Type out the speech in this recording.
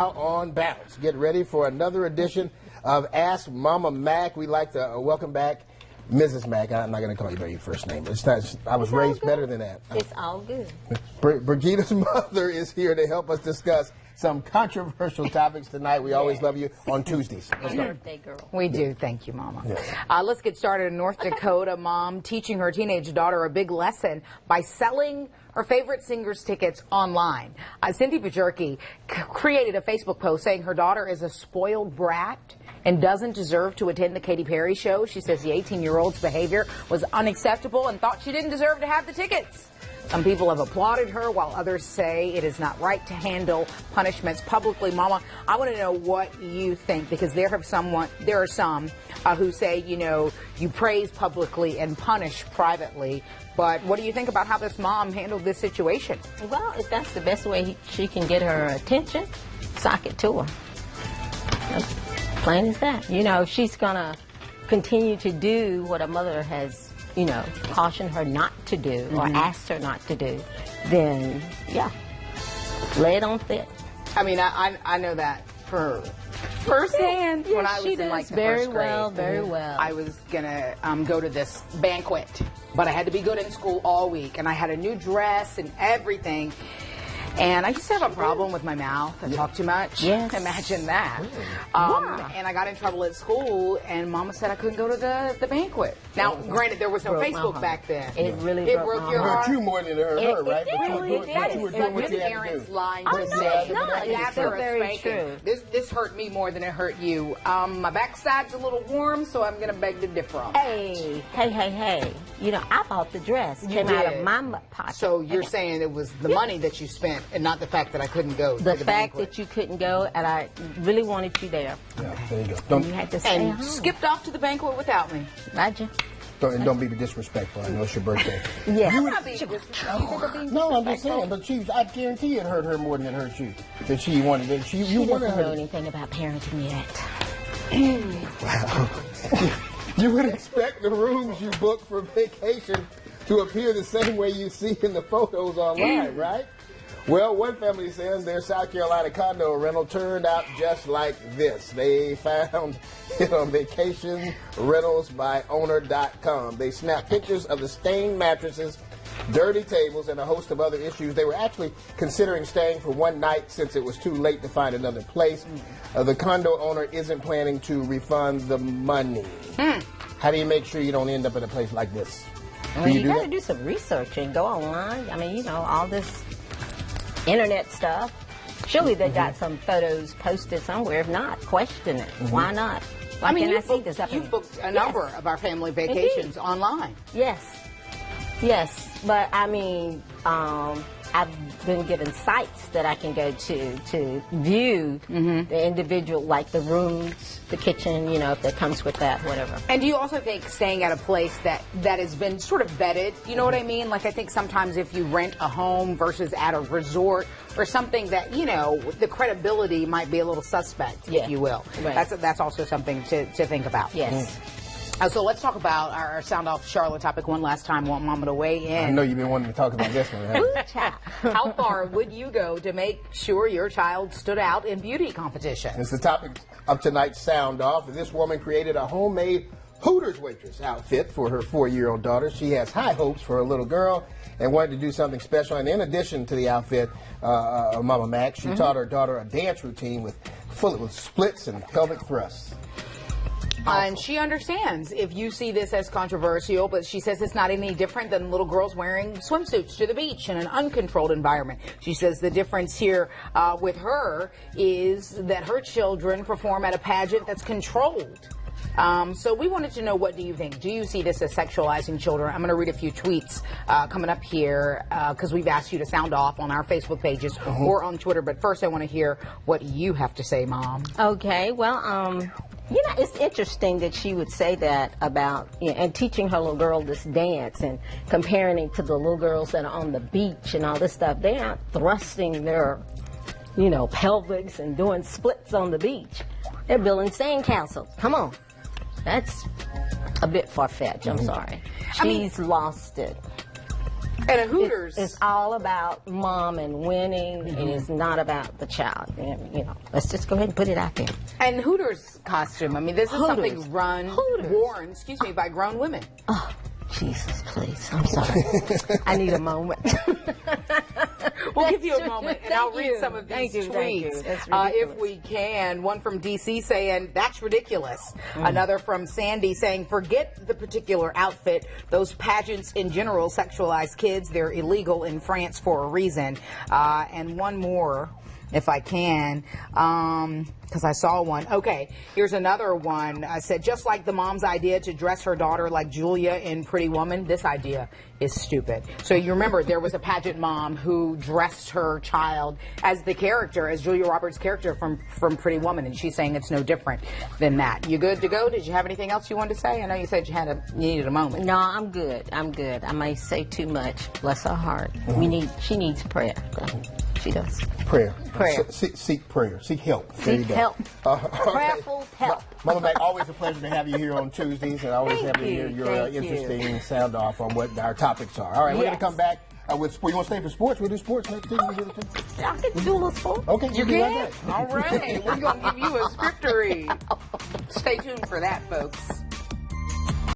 On bounce. Get ready for another edition of Ask Mama Mack. We'd like to welcome back Mrs. Mack. I'm not going to call you by your first name. It's not, I was raised better than that. It's all good. Brigida's mother is here to help us discuss some controversial topics tonight. We always love you on Tuesdays. Let's go. Birthday girl. We do. Thank you, Mama. Yeah. Let's get started. In North Dakota, mom teaching her teenage daughter a big lesson by selling her favorite singer's tickets online. Cindy Bajorki created a Facebook post saying her daughter is a spoiled brat and doesn't deserve to attend the Katy Perry show. She says the 18-year-old's behavior was unacceptable and thought she didn't deserve to have the tickets. Some people have applauded her, while others say it is not right to handle punishments publicly. Mama, I want to know what you think, because there are some who say, you know, you praise publicly and punish privately. But what do you think about how this mom handled this situation? Well, if that's the best way she can get her attention, sock it to her. That's plain as that. You know, she's going to continue to do what a mother has, you know, cautioned her not to do or asked her not to do, then, yeah, lay it on thick. I mean, I know that for firsthand. Yes, when I was in like the first grade, very well. I was gonna go to this banquet, but I had to be good in school all week, and I had a new dress and everything. And I used to have a problem with my mouth. I talk too much. Yes. Imagine that. Wow. And I got in trouble at school, and Mama said I couldn't go to the banquet. Now, granted, there was no Facebook back then. It really broke your It heart. hurt you more than it hurt her, right? That you were is doing what what you had to parents do. lying Oh, to no, say. it's not. It's After so a very spanking. true. This hurt me more than it hurt you. My backside's a little warm, so I'm going to beg to differ on that. Hey. You know, I bought the dress. You Came out did. of my pocket. So you're saying it was the money that you spent and not the fact that I couldn't go to the the fact banquet. that you couldn't go, and I really wanted you there. Yeah, there you go. And you had to stay And home. skipped off to the banquet without me. Roger. Don't be disrespectful. I know it's your birthday. Yes. I'm not being disrespectful. No, I'm just saying. But I guarantee it hurt her more than it hurt you. That she wanted it. She You wanted doesn't know her. anything about parenting yet. You would expect the rooms you book for vacation to appear the same way you see in the photos online, right? Well, one family says their South Carolina condo rental turned out just like this. They found it on vacationrentalsbyowner.com. They snapped pictures of the stained mattresses, dirty tables, and a host of other issues. They were actually considering staying for one night since it was too late to find another place. The condo owner isn't planning to refund the money. How do you make sure you don't end up in a place like this? Well, you got to do some research and go online. I mean, you know, all this internet stuff. Surely they got some photos posted somewhere. If not, question it. Why not? Why can't I see this? You've booked a number of our family vacations online. Yes, but I mean, I've been given sites that I can go to view the individual, like the rooms, the kitchen, you know, if that comes with that, whatever. And do you also think staying at a place that has been sort of vetted, you know what I mean? Like, I think sometimes if you rent a home versus at a resort or something that, you know, the credibility might be a little suspect, if you will. Right. That's also something to think about. Yes. So let's talk about our Sound Off Charlotte topic one last time. Want Mama to weigh in. I know you've been wanting to talk about this one. Right? How far would you go to make sure your child stood out in beauty competitions? It's the topic of tonight's Sound Off. This woman created a homemade Hooters waitress outfit for her 4-year-old daughter. She has high hopes for her little girl and wanted to do something special. And in addition to the outfit, Mama Mack, she taught her daughter a dance routine full with splits and pelvic thrusts. And she understands if you see this as controversial, but she says it's not any different than little girls wearing swimsuits to the beach in an uncontrolled environment. She says the difference here with her is that her children perform at a pageant that's controlled. So we wanted to know, what do you think? Do you see this as sexualizing children? I'm going to read a few tweets coming up here because we've asked you to sound off on our Facebook pages or on Twitter. But first, I want to hear what you have to say, Mom. Okay, well, you know, it's interesting that she would say that about, you know, and teaching her little girl this dance and comparing it to the little girls that are on the beach and all this stuff. They aren't thrusting their, you know, pelvics and doing splits on the beach. They're building sandcastles. Come on. That's a bit far-fetched. I'm sorry. She's lost it. And a Hooters. It's all about mom and winning. It is not about the child. And, you know, let's just go ahead and put it out there. And Hooters costume. I mean, this is Hooters. something worn, by grown women. Oh, Jesus, please. I'm sorry. I need a moment. We'll give you a moment, and I'll read you. some of these Thank you, thank you. tweets That's ridiculous. if we can. One from DC saying, that's ridiculous. Another from Sandy saying, forget the particular outfit. Those pageants in general sexualize kids. They're illegal in France for a reason. And one more, if I can, because I saw one. Okay, here's another one. I said, just like the mom's idea to dress her daughter like Julia in Pretty Woman, this idea is stupid. So you remember there was a pageant mom who dressed her child as the character, as Julia Roberts' character from Pretty Woman, and she's saying it's no different than that. You good to go? Did you have anything else you wanted to say? I know you said you needed a moment. No, I'm good. I'm good. I may say too much. Bless her heart. She needs prayer. She does. Prayer. Prayer. Seek prayer. Seek help. Seek help. Prayerful help. Mother Mack, always a pleasure to have you here on Tuesdays, and always Thank have you hear you. your Thank you. interesting sound off on what our topics are. All right, we're going to come back with sports. You want to stay for sports? We'll do sports next too. I can do a little sport. Okay, You we'll do can? like that. All right. We're going to give you a scriptory. Stay tuned for that, folks.